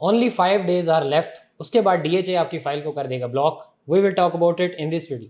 Only 5 days are left, उसके बाद DHA आपकी फाइल को कर देगा block. We will talk about it in this video.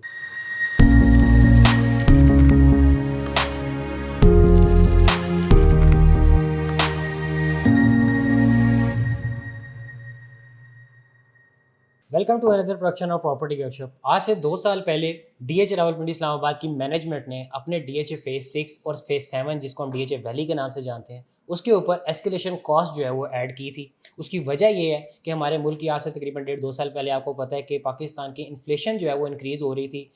Welcome to another production of Property Gupshup. आज से 2 साल पहले DHA रावलपिंडी इस्लामाबाद की मैनेजमेंट ने अपने DHA फेज 6 और फेज 7, जिसको हम DHA वैली के नाम से जानते हैं, उसके ऊपर एस्केलेशन कॉस्ट जो है वो ऐड की थी। उसकी वजह ये है कि हमारे मुल्क की आज से तकरीबन 1.5-2 साल पहले आपको पता है कि पाकिस्तान की इन्फ्लेशन जो है वो इंक्रीज़ हो रही थी।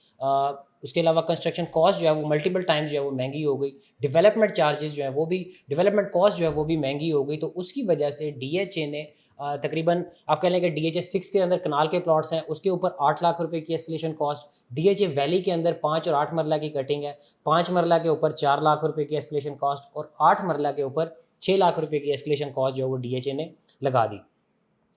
उसके अलावा कंस्ट्रक्शन कॉस्ट जो है वो मल्टीपल टाइम्स जो है वो महंगी हो गई। डेवलपमेंट चार्जेस जो है वो भी, डेवलपमेंट कॉस्ट जो है वो भी महंगी हो गई। तो उसकी वजह से DHA ने तकरीबन आप कह लें कि DHA 6 के अंदर कनाल के प्लॉट्स हैं, उसके ऊपर 8 लाख रुपए की एस्केलेशन कॉस्ट। DHA वैली के अंदर 5 और 8 मरला की कटिंग है, 5 मरला के ऊपर 4 लाख रुपए की एस्केलेशन कॉस्ट और 8 मरला के ऊपर 6 लाख रुपए की एस्केलेशन कॉस्ट जो है वो DHA ने लगा दी।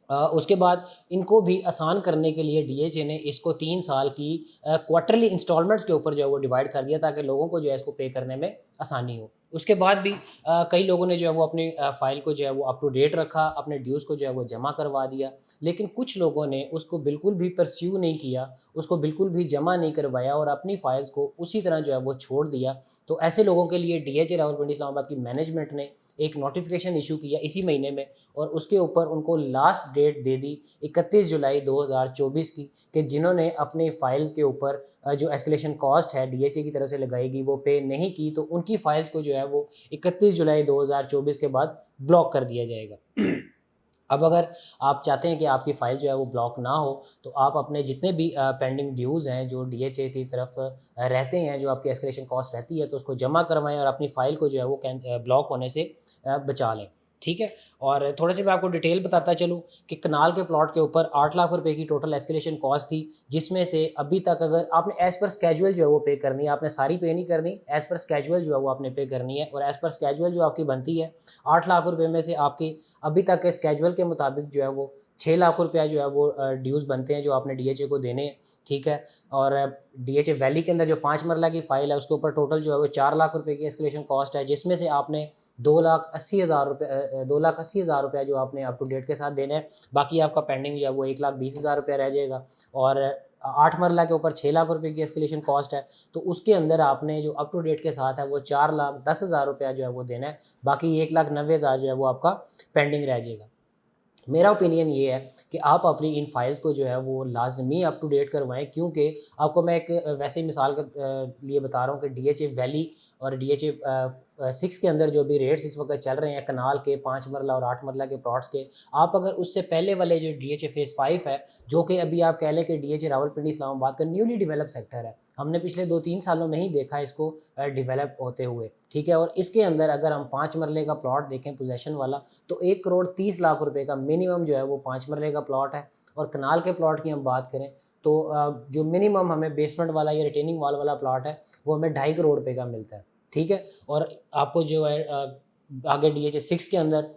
उसके बाद इनको भी आसान करने के लिए DHA ने इसको 3 साल की क्वार्टरली इंस्टॉलमेंट्स के ऊपर जो है वो डिवाइड कर दिया, ताकि लोगों को जो है इसको पे करने में आसानी हो। उसके बाद भी कई लोगों ने जो है वो अपनी फ़ाइल को जो है वो अप टू डेट रखा, अपने ड्यूज़ को जो है वो जमा करवा दिया। लेकिन कुछ लोगों ने उसको बिल्कुल भी परस्यू नहीं किया, उसको बिल्कुल भी जमा नहीं करवाया और अपनी फ़ाइल्स को उसी तरह जो है वो छोड़ दिया। तो ऐसे लोगों के लिए DHA रावलपिंडी इस्लामाबाद की मैनेजमेंट ने एक नोटिफिकेशन इशू किया इसी महीने में, और उसके ऊपर उनको लास्ट डेट दे दी 31 जुलाई 2024 की, कि जिन्होंने अपनी फ़ाइल्स के ऊपर जो एस्केलेशन कॉस्ट है DHA की तरफ से लगाएगी वो पे नहीं की, तो उनकी फ़ाइल्स को जो है वो 31 जुलाई 2024 के बाद ब्लॉक कर दिया जाएगा। अब अगर आप चाहते हैं कि आपकी फ़ाइल जो है वो ब्लॉक ना हो, तो आप अपने जितने भी पेंडिंग ड्यूज़ हैं जो DHA की तरफ रहते हैं, जो आपकी एस्केलेशन कॉस्ट रहती है, तो उसको जमा करवाएं और अपनी फ़ाइल को जो है वो ब्लॉक होने से बचा लें। ठीक है। और थोड़े से मैं आपको डिटेल बताता चलूँ कि कनाल के प्लॉट के ऊपर 8 लाख रुपए की टोटल एस्केलेशन कॉस्ट थी, जिसमें से अभी तक अगर आपने एज़ पर स्केजुअल जो है वो पे करनी है, आपने सारी पे नहीं करनी, एज़ पर स्केजुअल जो है वो आपने पे करनी है। और एज़ पर स्केजुअल जो आपकी बनती है 8 लाख रुपए में से आपकी अभी तक के स्केजुअल के मुताबिक जो है वो 6 लाख रुपया जो है वो ड्यूज़ बनते हैं जो आपने DHA को देने हैं। ठीक है। और DHA वैली के अंदर जो 5 मरला की फ़ाइल है उसके ऊपर टोटल जो है वो 4 लाख रुपए की एस्केलेशन कॉस्ट है, जिसमें से आपने 2,80,000 रुपया जो आपने अप टू डेट के साथ देना है। बाकी आपका पेंडिंग जो है वो 1,20,000 रुपया रह जाएगा। और 8 मरला के ऊपर 6 लाख रुपए की एस्केलेशन कॉस्ट है, तो उसके अंदर आपने जो अप टू डेट के साथ है वो 4,10,000 रुपया जो है वो देना है। बाकी 1,90,000 जो है वो आपका पेंडिंग रह जाएगा। मेरा ओपिनियन ये है कि आप अपनी इन फाइल्स को जो है वो लाजमी अप टू डेट करवाएं, क्योंकि आपको मैं एक वैसे ही मिसाल के लिए बता रहा हूँ कि DHA वैली और DHA 6 के अंदर जो भी रेट्स इस वक्त चल रहे हैं कनाल के 5 मरला और 8 मरला के प्लॉट्स के, आप अगर उससे पहले वाले जो DHA फेज़ 5 है, जो कि अभी आप कह लें कि DHA रावलपिंडी इस्लामाबाद का न्यूली डेवलप सेक्टर है, हमने पिछले 2-3 सालों में ही देखा इसको डेवलप होते हुए। ठीक है। और इसके अंदर अगर हम 5 मरले का प्लॉट देखें पोजेसन वाला, तो 1,30,00,000 रुपए का मिनिमम जो है वो 5 मरले का प्लॉट है। और कनाल के प्लॉट की हम बात करें तो जो मिनिमम हमें बेसमेंट वाला या रिटेनिंग वॉल वाला प्लॉट है वो हमें 2.5 करोड़ रुपए का मिलता है। ठीक है। और आपको जो है आगे DHA 6 के अंदर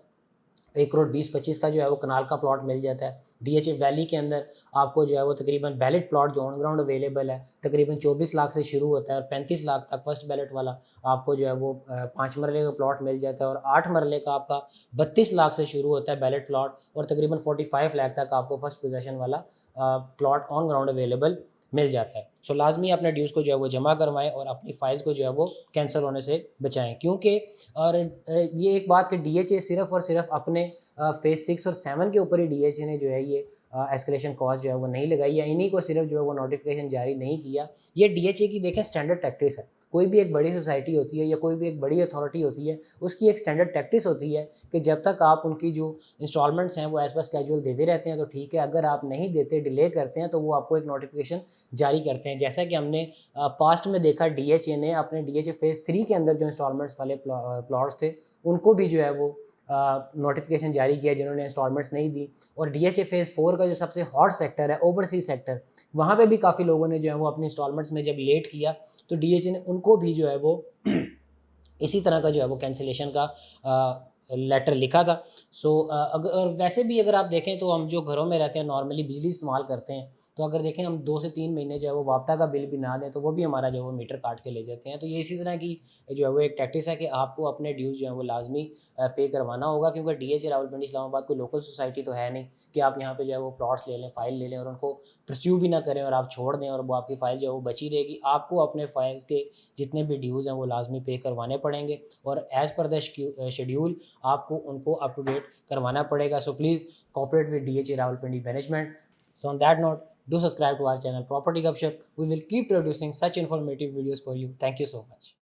1,20,25,00,000 का जो है वो कनाल का प्लॉट मिल जाता है। DHA वैली के अंदर आपको जो है वो तकरीबन बैलेट प्लॉट जो ऑन ग्राउंड अवेलेबल है तकरीबन 24 लाख से शुरू होता है, और 35 लाख तक फर्स्ट बैलेट वाला आपको जो है वो 5 मरले का प्लॉट मिल जाता है। और 8 मरले का आपका 32 लाख से शुरू होता है बैलेट प्लॉट, और तकरीबन 45 लाख तक आपको फर्स्ट पोजेसन वाला प्लॉट ऑन ग्राउंड अवेलेबल मिल जाता है। सो लाजमी अपने ड्यूज़ को जो है वो जमा करवाएं और अपनी फाइल्स को जो है वो कैंसिल होने से बचाएं, क्योंकि और ये एक बात कि DHA सिर्फ़ और सिर्फ अपने फेज़ 6 और 7 के ऊपर ही DHA ने जो है ये एस्केलेशन कॉस्ट जो है वो नहीं लगाई, या इन्हीं को सिर्फ जो है वो नोटिफिकेशन जारी नहीं किया। ये DHA की देखें स्टैंडर्ड प्रैक्टिस है। कोई भी एक बड़ी सोसाइटी होती है या कोई भी एक बड़ी अथॉरिटी होती है, उसकी एक स्टैंडर्ड प्रैक्टिस होती है कि जब तक आप उनकी जो इंस्टॉलमेंट्स हैं वो एज पर स्केजुअल देते रहते हैं तो ठीक है, अगर आप नहीं देते, डिले करते हैं, तो वो आपको एक नोटिफिकेशन जारी करते हैं। जैसा कि हमने पास्ट में देखा, DHA ने अपने DHA फेज़ 3 के अंदर जो इंस्टॉलमेंट्स वाले प्लॉट्स थे उनको भी जो है वो नोटिफिकेशन जारी किया जिन्होंने इंस्टॉलमेंट्स नहीं दी। और DHA फेज़ 4 का जो सबसे हॉट सेक्टर है ओवरसीज सेक्टर, वहाँ पे भी काफ़ी लोगों ने जो है वो अपनी इंस्टॉलमेंट्स में जब लेट किया तो DHA ने उनको भी जो है वो इसी तरह का जो है वो कैंसिलेशन का लेटर लिखा था। सो अगर वैसे भी अगर आप देखें तो हम जो घरों में रहते हैं नॉर्मली बिजली इस्तेमाल करते हैं, तो अगर देखें हम 2 से 3 महीने जो है वो वापटा का बिल भी ना दें तो वो भी हमारा जो है वो मीटर काट के ले जाते हैं। तो ये इसी तरह की जो है वो एक टैक्टिस है कि आपको अपने ड्यूज़ जो है वो लाज़मी पे करवाना होगा, क्योंकि डीएचए रावलपिंडी इस्लामाबाद कोई लोकल सोसाइटी तो है नहीं कि आप यहाँ पे जो है वो प्लॉट्स ले लें, फ़ाइल ले लें और उनको परस्यू भी ना करें और आप छोड़ दें और वो आपकी फ़ाइल जो है वो बची रहेगी। आपको अपने फ़ाइल्स के जितने भी ड्यूज़ हैं वो लाज़मी पे करवाने पड़ेंगे और एज़ पर द शेड्यूल आपको उनको अप टू डेट करवाना पड़ेगा। So please cooperate with DHA Rawalpindi management. So on that note, do subscribe to our channel Property Gupshup. We will keep producing such informative videos for you. Thank you so much.